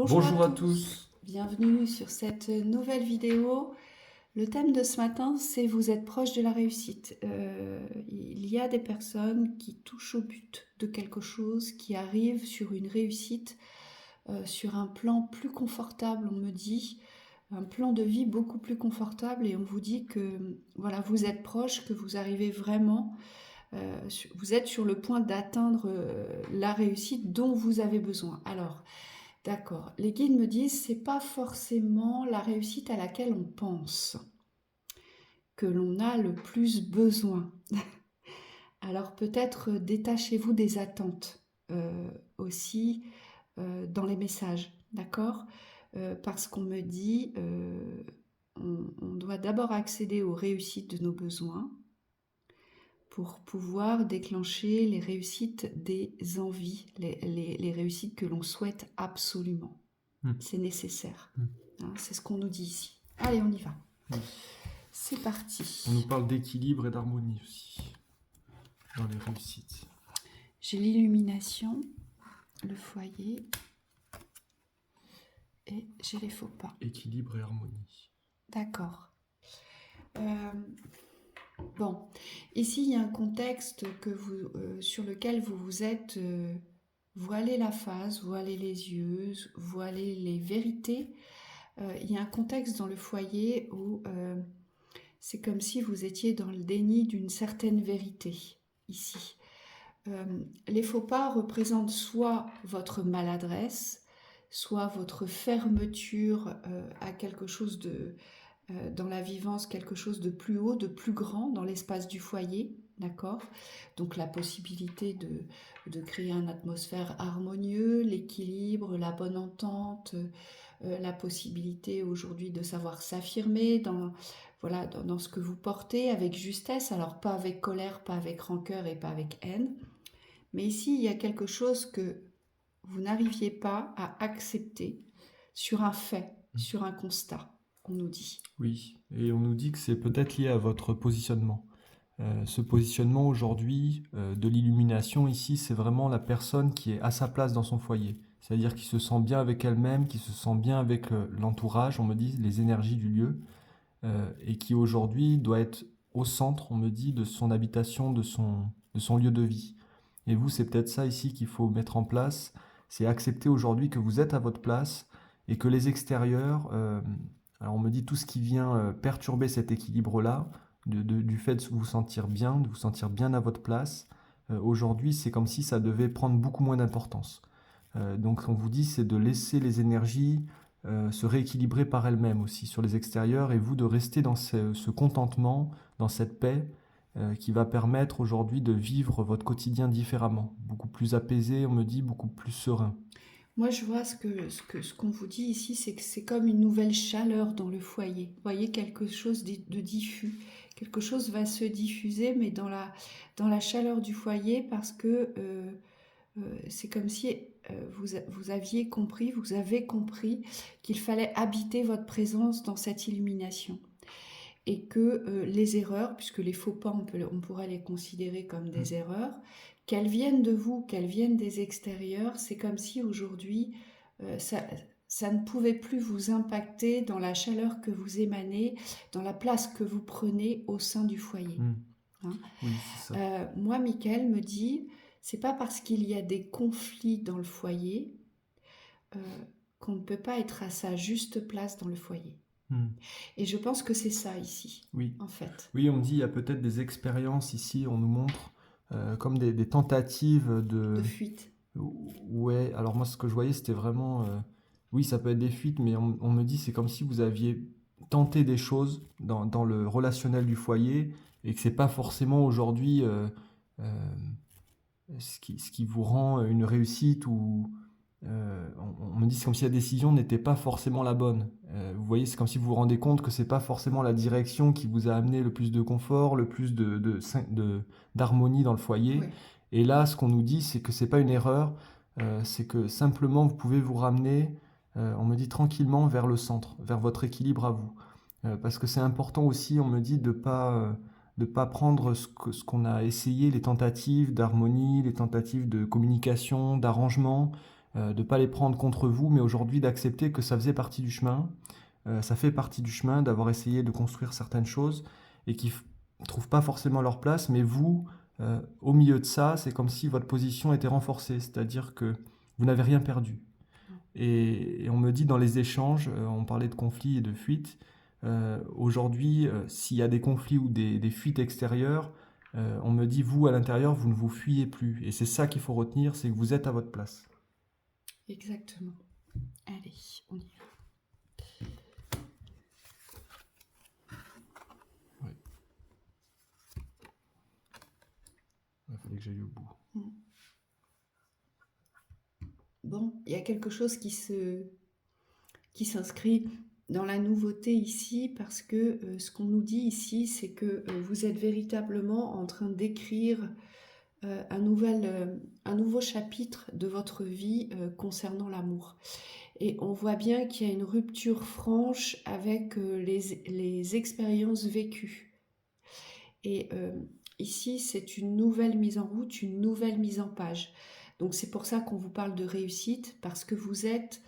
Bonjour à Bonjour à tous, tous. bienvenue sur cette nouvelle vidéo. Le thème de ce matin, c'est vous êtes proche de la réussite. Il y a des personnes qui touchent au but de quelque chose, qui arrivent sur une réussite, sur un plan plus confortable, on me dit, un plan de vie beaucoup plus confortable et on vous dit que voilà, vous êtes proche, que vous arrivez vraiment, vous êtes sur le point d'atteindre la réussite dont vous avez besoin. Alors, d'accord. Les guides me disent, c'est pas forcément la réussite à laquelle on pense, que l'on a le plus besoin. Alors peut-être détachez-vous des attentes aussi dans les messages, d'accord. Parce qu'on me dit, on doit d'abord accéder aux réussites de nos besoins pour pouvoir déclencher les réussites des envies, les réussites que l'on souhaite absolument. Hmm. C'est nécessaire. Hmm. Hein, c'est ce qu'on nous dit ici. Allez, on y va. Oui. C'est parti. On nous parle d'équilibre et d'harmonie aussi dans les réussites. J'ai l'illumination, le foyer et j'ai les faux pas. Équilibre et harmonie. D'accord. Bon, ici il y a un contexte sur lequel vous vous êtes voilé la face, voilé les yeux, voilé les vérités. Il y a un contexte dans le foyer où c'est comme si vous étiez dans le déni d'une certaine vérité, ici. Les faux pas représentent soit votre maladresse, soit votre fermeture à quelque chose dans la vivance, quelque chose de plus haut, de plus grand dans l'espace du foyer, d'accord. Donc la possibilité de créer une atmosphère harmonieuse, l'équilibre, la bonne entente, la possibilité aujourd'hui de savoir s'affirmer dans ce que vous portez avec justesse, alors pas avec colère, pas avec rancœur et pas avec haine. Mais ici, il y a quelque chose que vous n'arriviez pas à accepter sur un fait, sur un constat, on nous dit. Oui, et on nous dit que c'est peut-être lié à votre positionnement. Ce positionnement aujourd'hui de l'illumination ici, c'est vraiment la personne qui est à sa place dans son foyer. C'est-à-dire qui se sent bien avec elle-même, qui se sent bien avec l'entourage, on me dit, les énergies du lieu, et qui aujourd'hui doit être au centre, on me dit, de son habitation, de son lieu de vie. Et vous, c'est peut-être ça ici qu'il faut mettre en place, c'est accepter aujourd'hui que vous êtes à votre place et que les extérieurs, alors on me dit tout ce qui vient perturber cet équilibre-là, du fait de vous sentir bien, de vous sentir bien à votre place, aujourd'hui c'est comme si ça devait prendre beaucoup moins d'importance. Donc on vous dit c'est de laisser les énergies se rééquilibrer par elles-mêmes aussi sur les extérieurs et vous de rester dans ce contentement, dans cette paix qui va permettre aujourd'hui de vivre votre quotidien différemment, beaucoup plus apaisé, on me dit, beaucoup plus serein. Moi, je vois ce qu'on vous dit ici, c'est que c'est comme une nouvelle chaleur dans le foyer. Vous voyez, quelque chose de diffus. Quelque chose va se diffuser, mais dans la chaleur du foyer, parce que c'est comme si vous aviez compris, vous avez compris qu'il fallait habiter votre présence dans cette illumination. Et que les erreurs, puisque les faux pas, on pourrait les considérer comme des erreurs, qu'elles viennent de vous, qu'elles viennent des extérieurs, c'est comme si aujourd'hui, ça ne pouvait plus vous impacter dans la chaleur que vous émanez, dans la place que vous prenez au sein du foyer. Hein. Oui, c'est ça. Moi, Michael me dit, c'est pas parce qu'il y a des conflits dans le foyer qu'on ne peut pas être à sa juste place dans le foyer. Et je pense que c'est ça ici, Oui. en fait. Oui, on me dit il y a peut-être des expériences ici, on nous montre comme des tentatives De fuite. Ouais, alors moi ce que je voyais c'était vraiment... Oui, ça peut être des fuites, mais on me dit c'est comme si vous aviez tenté des choses dans le relationnel du foyer et que c'est pas forcément aujourd'hui euh, ce qui vous rend une réussite ou... on me dit c'est comme si la décision n'était pas forcément la bonne. Vous voyez, c'est comme si vous vous rendez compte que c'est pas forcément la direction qui vous a amené le plus de confort, le plus d'harmonie dans le foyer. Oui. Et là, ce qu'on nous dit, c'est que c'est pas une erreur, c'est que simplement vous pouvez vous ramener, on me dit tranquillement vers le centre, vers votre équilibre à vous. Parce que c'est important aussi, on me dit, de pas prendre ce qu'on a essayé, les tentatives d'harmonie, les tentatives de communication, d'arrangement, de ne pas les prendre contre vous, mais aujourd'hui d'accepter que ça faisait partie du chemin. Ça fait partie du chemin d'avoir essayé de construire certaines choses et qui ne trouvent pas forcément leur place, mais vous, au milieu de ça, c'est comme si votre position était renforcée, c'est-à-dire que vous n'avez rien perdu. Et on me dit dans les échanges, on parlait de conflits et de fuites, aujourd'hui, s'il y a des conflits ou des fuites extérieures, on me dit, vous, à l'intérieur, vous ne vous fuyez plus. Et c'est ça qu'il faut retenir, c'est que vous êtes à votre place. Exactement. Allez, on y va. Ouais. Il fallait que j'aille au bout. Bon, il y a quelque chose qui s'inscrit dans la nouveauté ici, parce que ce qu'on nous dit ici, c'est que vous êtes véritablement en train d'écrire un nouveau chapitre de votre vie concernant l'amour. Et on voit bien qu'il y a une rupture franche avec les expériences vécues. Et ici, c'est une nouvelle mise en route, une nouvelle mise en page. Donc c'est pour ça qu'on vous parle de réussite, parce que vous êtes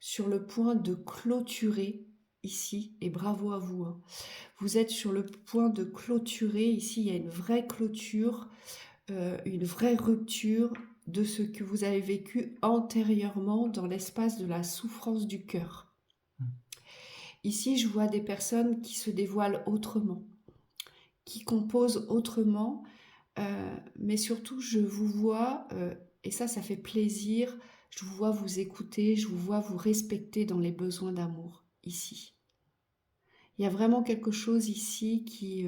sur le point de clôturer ici, et bravo à vous, hein. Vous êtes sur le point de clôturer, ici il y a une vraie clôture, une vraie rupture de ce que vous avez vécu antérieurement dans l'espace de la souffrance du cœur. Ici, je vois des personnes qui se dévoilent autrement, qui composent autrement, mais surtout, je vous vois, et ça fait plaisir, je vous vois vous écouter, je vous vois vous respecter dans les besoins d'amour, ici. Il y a vraiment quelque chose ici qui...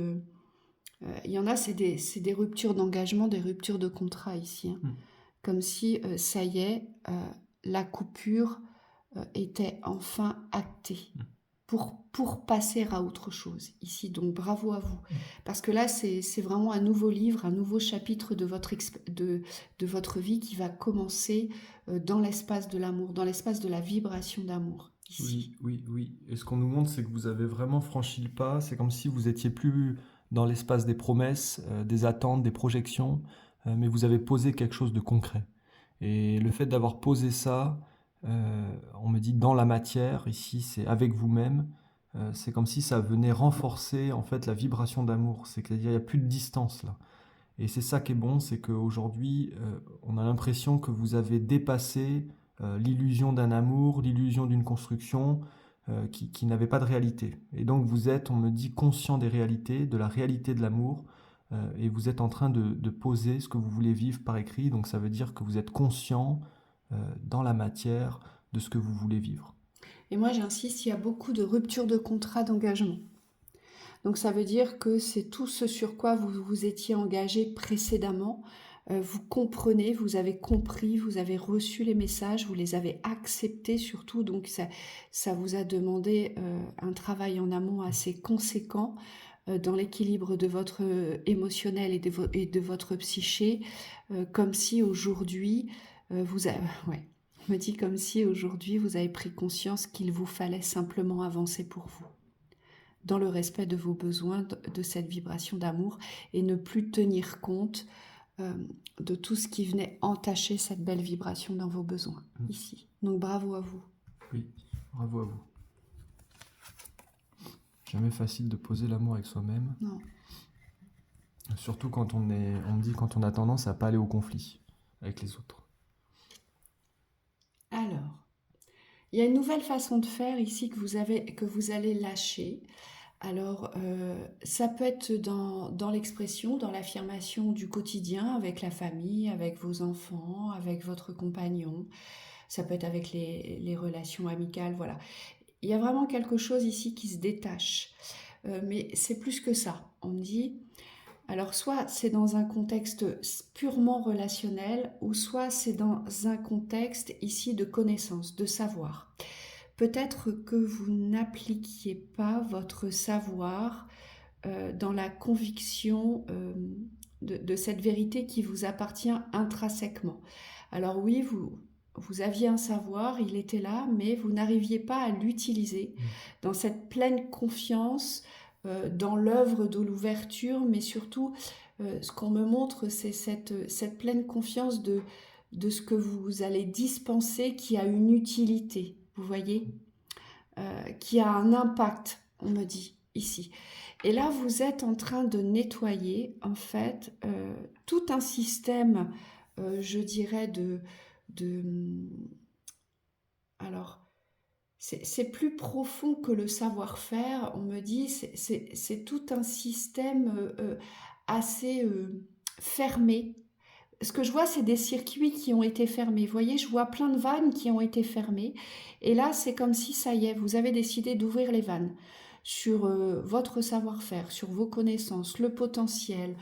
il y en a, c'est des ruptures d'engagement, des ruptures de contrat ici, hein. Comme si, ça y est, la coupure était enfin actée pour passer à autre chose ici. Donc bravo à vous. Parce que là, c'est vraiment un nouveau livre, un nouveau chapitre de votre vie qui va commencer dans l'espace de l'amour, dans l'espace de la vibration d'amour. Ici. Oui. Et ce qu'on nous montre, c'est que vous avez vraiment franchi le pas. C'est comme si vous étiez plus dans l'espace des promesses, des attentes, des projections, mais vous avez posé quelque chose de concret. Et le fait d'avoir posé ça, on me dit dans la matière, ici, c'est avec vous-même. C'est comme si ça venait renforcer en fait la vibration d'amour. C'est-à-dire il n'y a plus de distance là. Et c'est ça qui est bon, c'est qu'aujourd'hui, on a l'impression que vous avez dépassé l'illusion d'un amour, l'illusion d'une construction qui n'avait pas de réalité. Et donc vous êtes, on me dit, conscient des réalités, de la réalité de l'amour, et vous êtes en train de poser ce que vous voulez vivre par écrit. Donc ça veut dire que vous êtes conscient dans la matière de ce que vous voulez vivre. Et moi, j'insiste, il y a beaucoup de ruptures de contrat d'engagement. Donc ça veut dire que c'est tout ce sur quoi vous vous étiez engagé précédemment. Vous comprenez, vous avez compris, vous avez reçu les messages, vous les avez acceptés surtout. Donc ça vous a demandé un travail en amont assez conséquent dans l'équilibre de votre émotionnel et de votre psyché, comme si aujourd'hui ouais, on me dit comme si aujourd'hui vous avez pris conscience qu'il vous fallait simplement avancer pour vous, dans le respect de vos besoins, de cette vibration d'amour, et ne plus tenir compte de tout ce qui venait entacher cette belle vibration dans vos besoins, ici. Donc bravo à vous. Oui, bravo à vous. Jamais facile de poser l'amour avec soi-même. Non. Surtout quand on me dit quand on a tendance à pas aller au conflit avec les autres. Alors, il y a une nouvelle façon de faire ici que vous allez lâcher. Alors, ça peut être dans l'expression, dans l'affirmation du quotidien, avec la famille, avec vos enfants, avec votre compagnon. Ça peut être avec les relations amicales, voilà. Il y a vraiment quelque chose ici qui se détache. Mais c'est plus que ça. On me dit, alors soit c'est dans un contexte purement relationnel, ou soit c'est dans un contexte ici de connaissance, de savoir. Peut-être que vous n'appliquiez pas votre savoir dans la conviction de cette vérité qui vous appartient intrinsèquement. Alors oui, vous aviez un savoir, il était là, mais vous n'arriviez pas à l'utiliser dans cette pleine confiance dans l'œuvre de l'ouverture, mais surtout, ce qu'on me montre, c'est cette pleine confiance de ce que vous allez dispenser qui a une utilité, vous voyez, qui a un impact, on me dit ici. Et là, vous êtes en train de nettoyer, en fait, tout un système, je dirais, de alors, c'est plus profond que le savoir-faire. On me dit, c'est tout un système assez fermé. Ce que je vois, c'est des circuits qui ont été fermés. Vous voyez, je vois plein de vannes qui ont été fermées. Et là, c'est comme si, ça y est, vous avez décidé d'ouvrir les vannes sur votre savoir-faire, sur vos connaissances, le potentiel.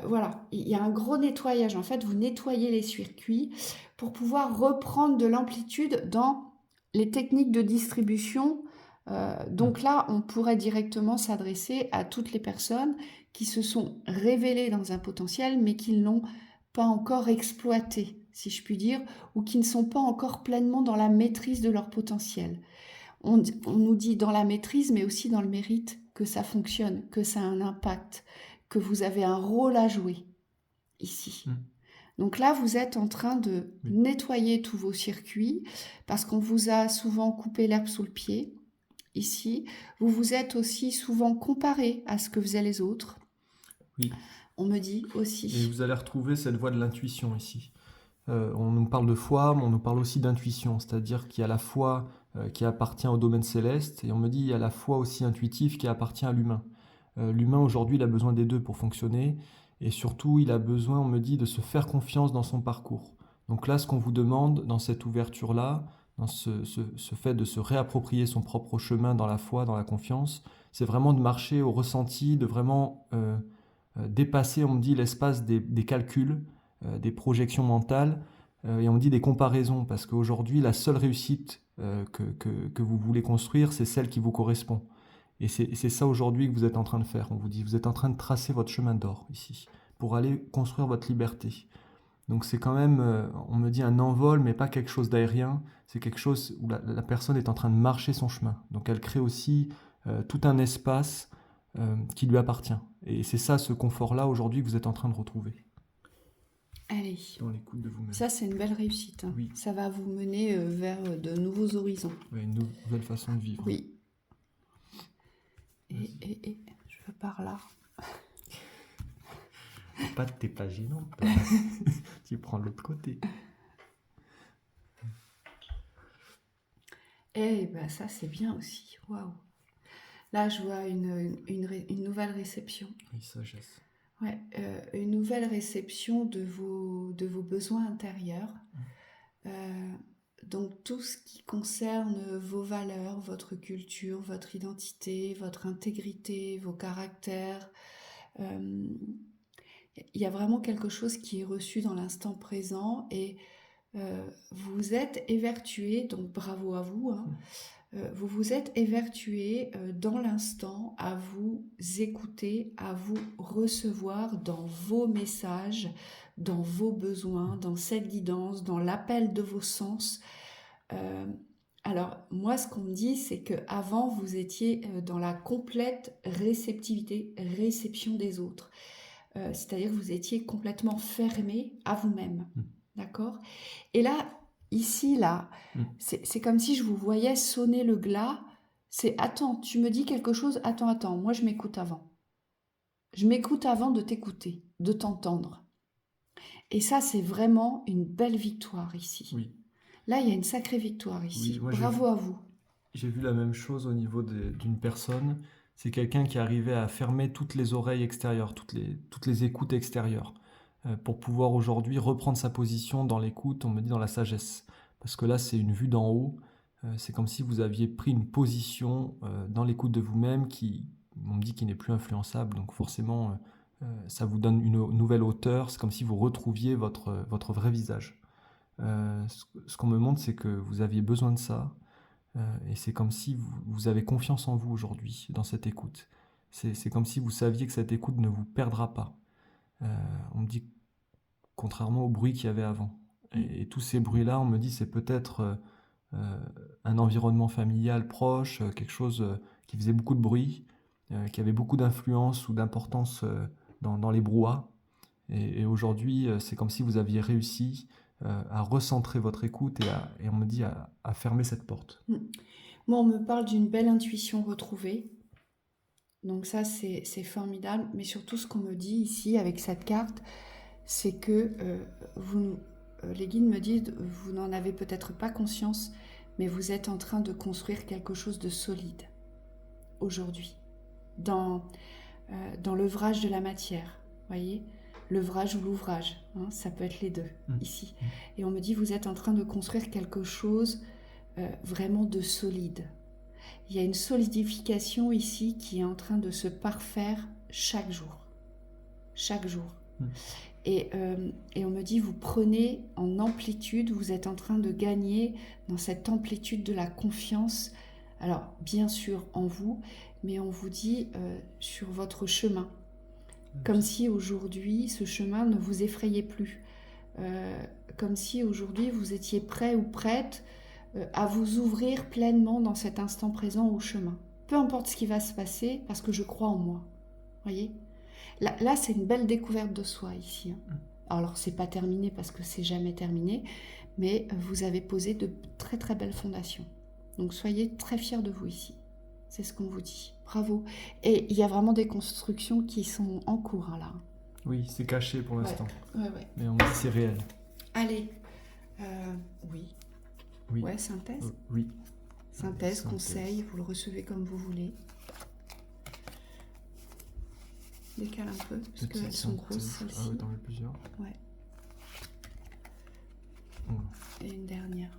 Voilà, il y a un gros nettoyage. En fait, vous nettoyez les circuits pour pouvoir reprendre de l'amplitude dans les techniques de distribution. Donc là, on pourrait directement s'adresser à toutes les personnes qui se sont révélées dans un potentiel, mais qui ne l'ont pas encore exploité, si je puis dire, ou qui ne sont pas encore pleinement dans la maîtrise de leur potentiel. On nous dit dans la maîtrise, mais aussi dans le mérite, que ça fonctionne, que ça a un impact, que vous avez un rôle à jouer ici. Donc là, vous êtes en train de nettoyer tous vos circuits parce qu'on vous a souvent coupé l'herbe sous le pied. Ici, vous vous êtes aussi souvent comparé à ce que faisaient les autres. Oui. On me dit aussi. Et vous allez retrouver cette voie de l'intuition ici. On nous parle de foi, mais on nous parle aussi d'intuition, c'est-à-dire qu'il y a la foi qui appartient au domaine céleste, et on me dit il y a la foi aussi intuitive qui appartient à l'humain. L'humain aujourd'hui, il a besoin des deux pour fonctionner, et surtout, il a besoin, on me dit, de se faire confiance dans son parcours. Donc là, ce qu'on vous demande dans cette ouverture-là, dans ce fait de se réapproprier son propre chemin dans la foi, dans la confiance, c'est vraiment de marcher au ressenti, de vraiment dépasser, on me dit, l'espace des calculs, des projections mentales, et on me dit des comparaisons, parce qu'aujourd'hui, la seule réussite que vous voulez construire, c'est celle qui vous correspond. Et c'est ça aujourd'hui que vous êtes en train de faire. On vous dit, vous êtes en train de tracer votre chemin d'or ici, pour aller construire votre liberté. Donc c'est quand même, on me dit un envol, mais pas quelque chose d'aérien. C'est quelque chose où la personne est en train de marcher son chemin. Donc elle crée aussi tout un espace qui lui appartient. Et c'est ça, ce confort-là, aujourd'hui, que vous êtes en train de retrouver. Allez. Dans l'écoute de vous-même. Ça, c'est une belle réussite. Oui. Ça va vous mener vers de nouveaux horizons. Oui, une nouvelle façon de vivre. Oui. Et je veux par là. Pas de tes pages gênantes. Tu prends l'autre côté. Eh ben ça, c'est bien aussi. Waouh. Là, je vois une nouvelle réception. Oui, sagesse. Ouais, une nouvelle réception de vos besoins intérieurs. Donc tout ce qui concerne vos valeurs, votre culture, votre identité, votre intégrité, vos caractères. Il y a vraiment quelque chose qui est reçu dans l'instant présent et vous êtes évertué, donc bravo à vous, hein. Vous vous êtes évertué dans l'instant à vous écouter, à vous recevoir dans vos messages, dans vos besoins, dans cette guidance, dans l'appel de vos sens. Alors, moi, ce qu'on me dit, c'est qu'avant, vous étiez dans la complète réceptivité, réception des autres. C'est-à-dire que vous étiez complètement fermé à vous-même. D'accord ? Et là, ici, là, c'est comme si je vous voyais sonner le glas. C'est « Attends, tu me dis quelque chose ? Attends, moi je m'écoute avant. Je m'écoute avant de t'écouter, de t'entendre. » Et ça, c'est vraiment une belle victoire ici. Oui. Là, il y a une sacrée victoire ici. Oui, bravo à vous. J'ai vu la même chose au niveau d'une personne. C'est quelqu'un qui arrivait à fermer toutes les oreilles extérieures, toutes les écoutes extérieures, pour pouvoir aujourd'hui reprendre sa position dans l'écoute, on me dit dans la sagesse. Parce que là, c'est une vue d'en haut. C'est comme si vous aviez pris une position dans l'écoute de vous-même qui, on me dit, qui n'est plus influençable. Donc forcément, ça vous donne une nouvelle hauteur. C'est comme si vous retrouviez votre vrai visage. Ce qu'on me montre, c'est que vous aviez besoin de ça. Et c'est comme si vous avez confiance en vous aujourd'hui, dans cette écoute. C'est comme si vous saviez que cette écoute ne vous perdra pas. On me dit, contrairement au bruit qu'il y avait avant. Et tous ces bruits-là, on me dit, c'est peut-être un environnement familial proche, quelque chose qui faisait beaucoup de bruit, qui avait beaucoup d'influence ou d'importance dans les brouhahs. Et aujourd'hui, c'est comme si vous aviez réussi à recentrer votre écoute et on me dit à fermer cette porte. Moi, on me parle d'une belle intuition retrouvée. Donc ça, c'est formidable. Mais surtout, ce qu'on me dit ici avec cette carte, c'est que les guides me disent, vous n'en avez peut-être pas conscience, mais vous êtes en train de construire quelque chose de solide aujourd'hui, dans l'œuvrage de la matière, voyez, l'œuvrage ou l'ouvrage, hein, ça peut être les deux ici. Et on me dit, vous êtes en train de construire quelque chose vraiment de solide. Il y a une solidification ici qui est en train de se parfaire chaque jour. Chaque jour. Et on me dit, vous prenez en amplitude, vous êtes en train de gagner dans cette amplitude de la confiance. Alors, bien sûr, en vous, mais on vous dit sur votre chemin. Comme si aujourd'hui, ce chemin ne vous effrayait plus. Comme si aujourd'hui, vous étiez prêt ou prête à vous ouvrir pleinement dans cet instant présent au chemin. Peu importe ce qui va se passer, parce que je crois en moi. Voyez ? Là, c'est une belle découverte de soi ici. Hein. Alors, c'est pas terminé parce que c'est jamais terminé, mais vous avez posé de très très belles fondations. Donc, soyez très fiers de vous ici. C'est ce qu'on vous dit. Bravo. Et il y a vraiment des constructions qui sont en cours, hein, là. Oui, c'est caché pour l'instant. Ouais. Mais on dit c'est réel. Allez. Oui. Ouais, synthèse. Oui. Synthèse, conseil, vous le recevez comme vous voulez. Décale un peu, parce qu'elles sont grosses, celles-ci. Ah oui, t'en veux plusieurs. Ouais. Et une dernière.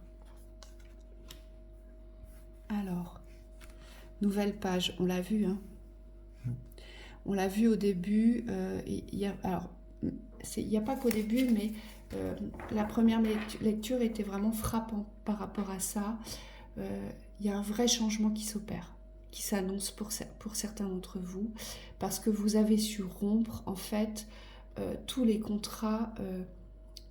Alors, nouvelle page, on l'a vu, hein. On l'a vu au début, il n'y a pas qu'au début, mais la première lecture était vraiment frappante par rapport à ça. Il y a un vrai changement qui s'opère, qui s'annonce pour certains d'entre vous, parce que vous avez su rompre, en fait, tous les contrats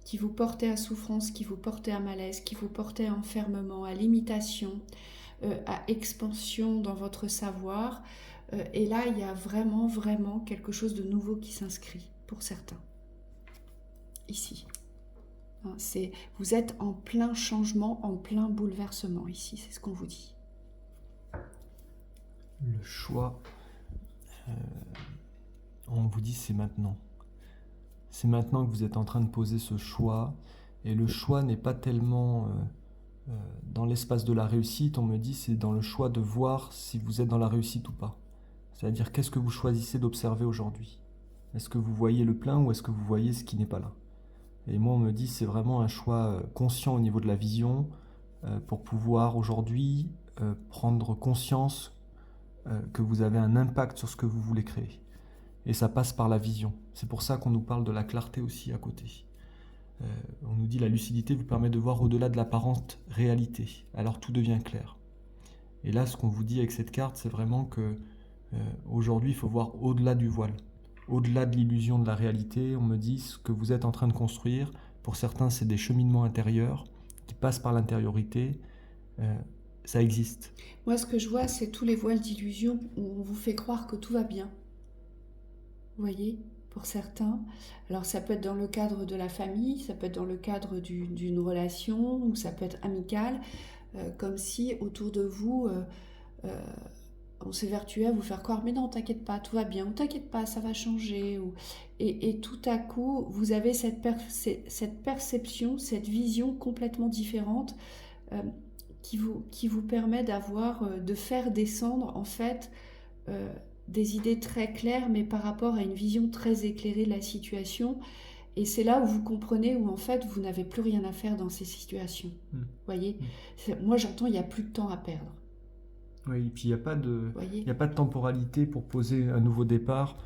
qui vous portaient à souffrance, qui vous portaient à malaise, qui vous portaient à enfermement, à limitation, à expansion dans votre savoir. Et là, il y a vraiment, vraiment quelque chose de nouveau qui s'inscrit pour certains. Ici. Vous êtes en plein changement, en plein bouleversement ici, c'est ce qu'on vous dit. Le choix, on vous dit c'est maintenant. C'est maintenant que vous êtes en train de poser ce choix. Et le choix n'est pas tellement dans l'espace de la réussite, on me dit c'est dans le choix de voir si vous êtes dans la réussite ou pas. C'est-à-dire qu'est-ce que vous choisissez d'observer aujourd'hui? Est-ce que vous voyez le plein ou est-ce que vous voyez ce qui n'est pas là? Et moi on me dit c'est vraiment un choix conscient au niveau de la vision pour pouvoir aujourd'hui prendre conscience que vous avez un impact sur ce que vous voulez créer. Et ça passe par la vision. C'est pour ça qu'on nous parle de la clarté aussi à côté. On nous dit la lucidité vous permet de voir au-delà de l'apparente réalité. Alors tout devient clair. Et là, ce qu'on vous dit avec cette carte, c'est vraiment que aujourd'hui, il faut voir au-delà du voile, au-delà de l'illusion de la réalité. On me dit ce que vous êtes en train de construire. Pour certains, c'est des cheminements intérieurs qui passent par l'intériorité. Ça existe. Moi, ce que je vois, c'est tous les voiles d'illusion où on vous fait croire que tout va bien. Vous voyez, pour certains. Alors, ça peut être dans le cadre de la famille, ça peut être dans le cadre d'une relation, ou ça peut être amical, comme si autour de vous, on s'évertuait à vous faire croire « mais non, t'inquiète pas, tout va bien » ou « t'inquiète pas, ça va changer » et tout à coup, vous avez cette perception, cette vision complètement différente qui vous permet de faire descendre en fait des idées très claires, mais par rapport à une vision très éclairée de la situation. Et c'est là où vous comprenez où en fait vous n'avez plus rien à faire dans ces situations. Voyez, moi j'entends il n'y a plus de temps à perdre. Oui, et puis il n'y a pas de temporalité pour poser un nouveau départ.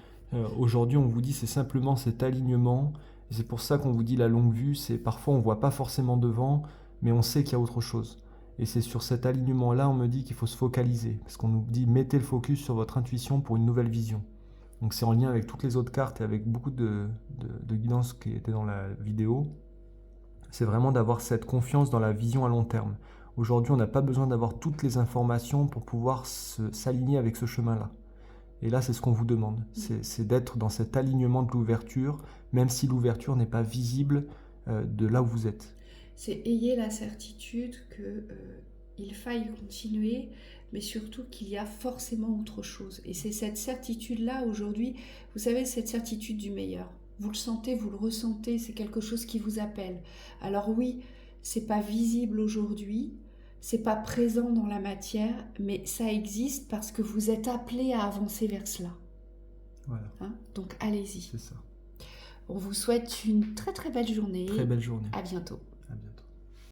Aujourd'hui, on vous dit c'est simplement cet alignement. Et c'est pour ça qu'on vous dit la longue vue. C'est parfois on voit pas forcément devant, mais on sait qu'il y a autre chose. Et c'est sur cet alignement-là, on me dit qu'il faut se focaliser. Parce qu'on nous dit mettez le focus sur votre intuition pour une nouvelle vision. Donc c'est en lien avec toutes les autres cartes et avec beaucoup de guidance qui étaient dans la vidéo. C'est vraiment d'avoir cette confiance dans la vision à long terme. Aujourd'hui, on n'a pas besoin d'avoir toutes les informations pour pouvoir s'aligner avec ce chemin-là. Et là, c'est ce qu'on vous demande. C'est d'être dans cet alignement de l'ouverture, même si l'ouverture n'est pas visible de là où vous êtes. c'est ayez la certitude que il faille continuer, mais surtout qu'il y a forcément autre chose. Et c'est cette certitude-là aujourd'hui, vous savez, cette certitude du meilleur. Vous le sentez, vous le ressentez, c'est quelque chose qui vous appelle. Alors oui, c'est pas visible aujourd'hui, c'est pas présent dans la matière, mais ça existe parce que vous êtes appelé à avancer vers cela. Voilà, Hein, donc allez-y. c'est ça. On vous souhaite une très très belle journée. Très belle journée. À bientôt. À bientôt.